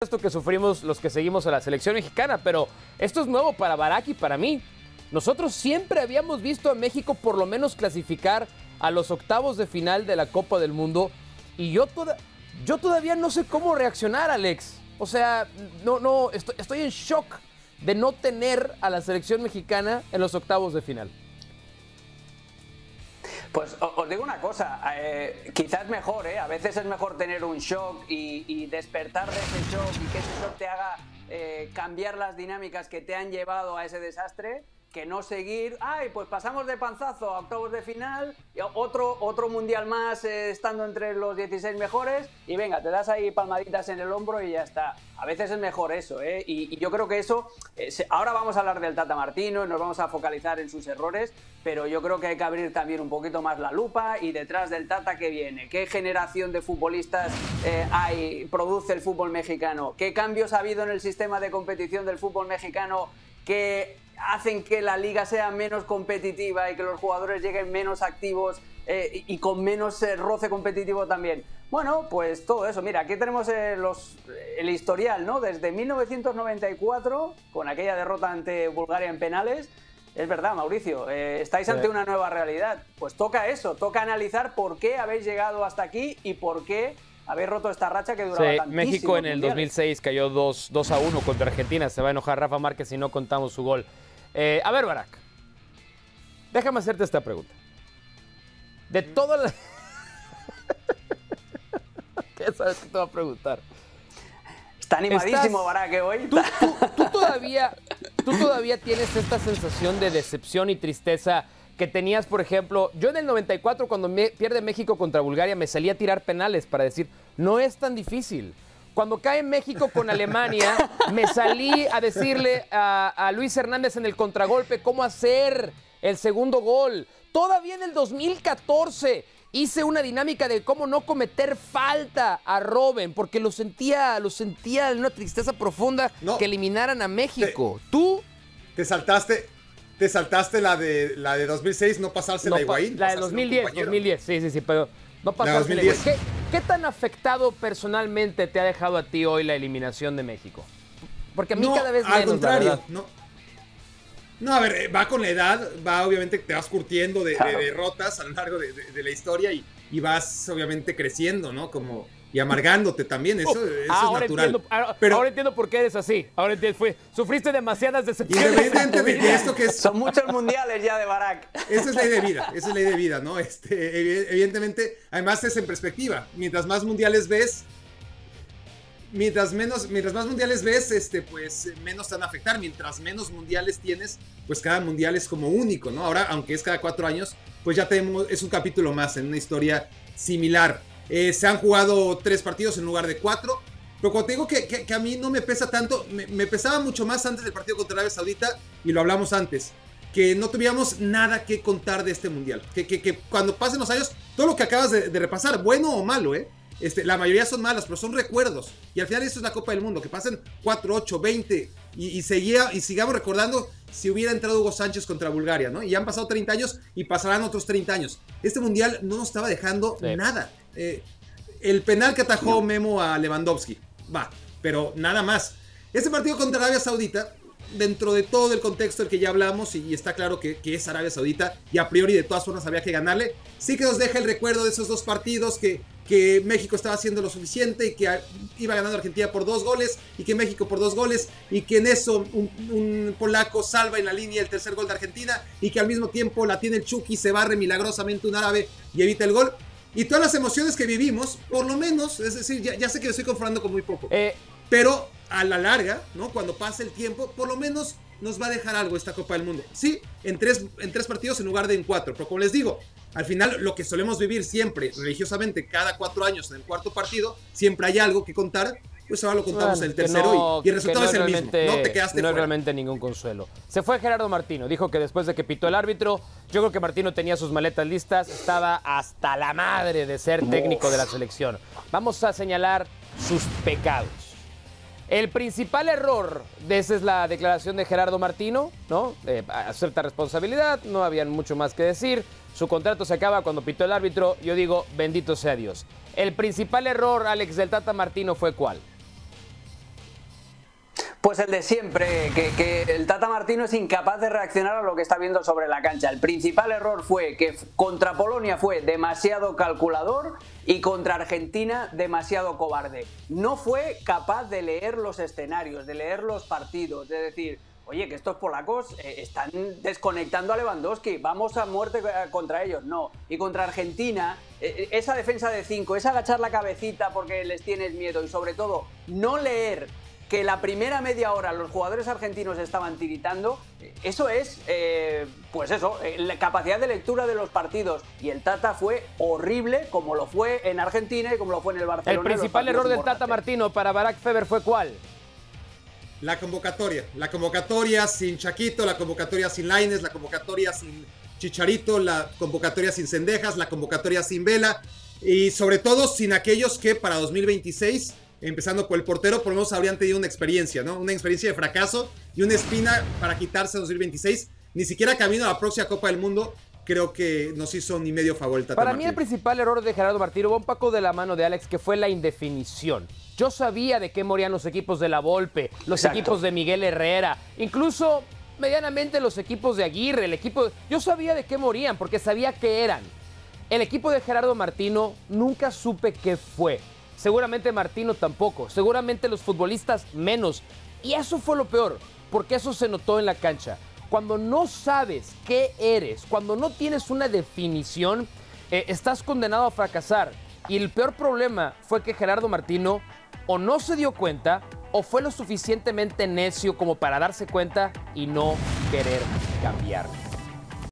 Esto que sufrimos los que seguimos a la selección mexicana, pero esto es nuevo para Barak y para mí. Nosotros siempre habíamos visto a México por lo menos clasificar a los octavos de final de la Copa del Mundo y yo todavía no sé cómo reaccionar, Alex. O sea, estoy en shock de no tener a la selección mexicana en los octavos de final. Pues os digo una cosa, quizás mejor, a veces es mejor tener un shock y despertar de ese shock y que ese shock te haga cambiar las dinámicas que te han llevado a ese desastre, que no seguir, pues pasamos de panzazo a octavos de final, otro mundial más estando entre los 16 mejores y venga, te das ahí palmaditas en el hombro y ya está. A veces es mejor eso, y yo creo que eso, ahora vamos a hablar del Tata Martino y nos vamos a focalizar en sus errores, pero yo creo que hay que abrir también un poquito más la lupa y detrás del Tata ¿qué viene? ¿Qué generación de futbolistas produce el fútbol mexicano? ¿Qué cambios ha habido en el sistema de competición del fútbol mexicano que hacen que la liga sea menos competitiva y que los jugadores lleguen menos activos y con menos roce competitivo también? Bueno, pues todo eso. Mira, aquí tenemos el historial, ¿no? Desde 1994, con aquella derrota ante Bulgaria en penales. Es verdad, Mauricio, estáis ante una nueva realidad. Pues toca eso, toca analizar por qué habéis llegado hasta aquí y por qué habéis roto esta racha que duraba tantísimo. México en el 2006 cayó 2-1 contra Argentina. Se va a enojar Rafa Márquez si no contamos su gol. A ver, Barak, déjame hacerte esta pregunta. De todas las... ¿Qué sabes que te va a preguntar? Está animadísimo, Barak, hoy. ¿Tú todavía tienes esta sensación de decepción y tristeza que tenías, por ejemplo, yo en el 94 cuando pierde México contra Bulgaria me salí a tirar penales para decir, no es tan difícil. Cuando cae México con Alemania, me salí a decirle a Luis Hernández en el contragolpe cómo hacer el segundo gol. Todavía en el 2014 hice una dinámica de cómo no cometer falta a Robben, porque lo sentía en una tristeza profunda que eliminaran a México. ¿Tú? Te saltaste la de 2006, no pasársela a Higuaín. La de 2010, sí, pero no pasársela a Higuaín. ¿Qué tan afectado personalmente te ha dejado a ti hoy la eliminación de México? Porque a mí cada vez menos, al contrario, no, a ver, va con la edad, obviamente te vas curtiendo de derrotas a lo largo de la historia y vas obviamente creciendo, ¿no? Y amargándote también, eso es natural. Ahora entiendo por qué eres así. Ahora entiendo, sufriste demasiadas decepciones. Independientemente de esto que es... Son muchos mundiales ya de Barak. Esa es ley de vida, ¿no? Evidentemente, además es en perspectiva. Mientras más mundiales ves, mientras más mundiales ves, pues menos te van a afectar. Mientras menos mundiales tienes, pues cada mundial es como único, ¿no? Ahora, aunque es cada 4 años, pues ya es un capítulo más en una historia similar. Se han jugado 3 partidos en lugar de 4. Pero cuando te digo que a mí no me pesa tanto, me pesaba mucho más antes del partido contra Arabia Saudita, y lo hablamos antes, que no tuviéramos nada que contar de este mundial. Que cuando pasen los años, todo lo que acabas de repasar, bueno o malo, la mayoría son malas, pero son recuerdos. Y al final eso es la Copa del Mundo, que pasen 4, 8, 20 y sigamos recordando si hubiera entrado Hugo Sánchez contra Bulgaria, ¿no? Y han pasado 30 años y pasarán otros 30 años. Este mundial no nos estaba dejando nada. El penal que atajó Memo a Lewandowski, pero nada más. Este partido contra Arabia Saudita, dentro de todo el contexto del que ya hablamos, y está claro que es Arabia Saudita, y a priori de todas formas había que ganarle, sí que nos deja el recuerdo de esos 2 partidos que México estaba haciendo lo suficiente y que iba ganando Argentina por 2 goles y que México por 2 goles y que en eso un polaco salva en la línea el tercer gol de Argentina y que al mismo tiempo la tiene el Chucky, se barre milagrosamente un árabe y evita el gol. Y todas las emociones que vivimos, por lo menos, es decir, ya sé que me estoy conformando con muy poco, pero a la larga, ¿no? Cuando pase el tiempo, por lo menos nos va a dejar algo esta Copa del Mundo. Sí, en tres partidos en lugar de en 4, pero como les digo, al final lo que solemos vivir siempre, religiosamente, cada 4 años en el 4º partido, siempre hay algo que contar, pues ahora lo contamos en el tercero y el resultado es el mismo. No te quedaste fuera. No es realmente ningún consuelo. Se fue Gerardo Martino, dijo que después de que pitó el árbitro, yo creo que Martino tenía sus maletas listas, estaba hasta la madre de ser técnico de la selección. Vamos a señalar sus pecados. El principal error, esa es la declaración de Gerardo Martino, ¿no? Acepta responsabilidad, no había mucho más que decir. Su contrato se acaba cuando pitó el árbitro. Yo digo, bendito sea Dios. El principal error, Alex, del Tata Martino fue ¿cuál? Pues el de siempre, que el Tata Martino es incapaz de reaccionar a lo que está viendo sobre la cancha. El principal error fue que contra Polonia fue demasiado calculador y contra Argentina demasiado cobarde. No fue capaz de leer los escenarios, de leer los partidos, de decir, oye, que estos polacos están desconectando a Lewandowski, vamos a muerte contra ellos. No, y contra Argentina, esa defensa de 5, esa agachar la cabecita porque les tienes miedo y sobre todo no leer que la primera media hora los jugadores argentinos estaban tiritando, eso es, pues eso, la capacidad de lectura de los partidos. Y el Tata fue horrible, como lo fue en Argentina y como lo fue en el Barcelona. El principal error del Tata Martino para Barak Feber fue ¿cuál? La convocatoria sin Chaquito, la convocatoria sin Lainez, la convocatoria sin Chicharito, la convocatoria sin Cendejas, la convocatoria sin Vela y sobre todo sin aquellos que para 2026... empezando por el portero, por lo menos habrían tenido una experiencia, ¿no? Una experiencia de fracaso y una espina para quitarse en 2026. Ni siquiera camino a la próxima Copa del Mundo, creo que nos hizo ni medio favor el Tata Para Martino. mí el principal error de Gerardo Martino va un poco de la mano de Alex, que fue la indefinición. Yo sabía de qué morían los equipos de la Volpe, los equipos de Miguel Herrera, incluso medianamente los equipos de Aguirre, el equipo... Yo sabía de qué morían porque sabía qué eran. El equipo de Gerardo Martino nunca supe qué fue. Seguramente Martino tampoco, seguramente los futbolistas menos. Y eso fue lo peor, porque eso se notó en la cancha. Cuando no sabes qué eres, cuando no tienes una definición, estás condenado a fracasar. Y el peor problema fue que Gerardo Martino o no se dio cuenta o fue lo suficientemente necio como para darse cuenta y no querer cambiar.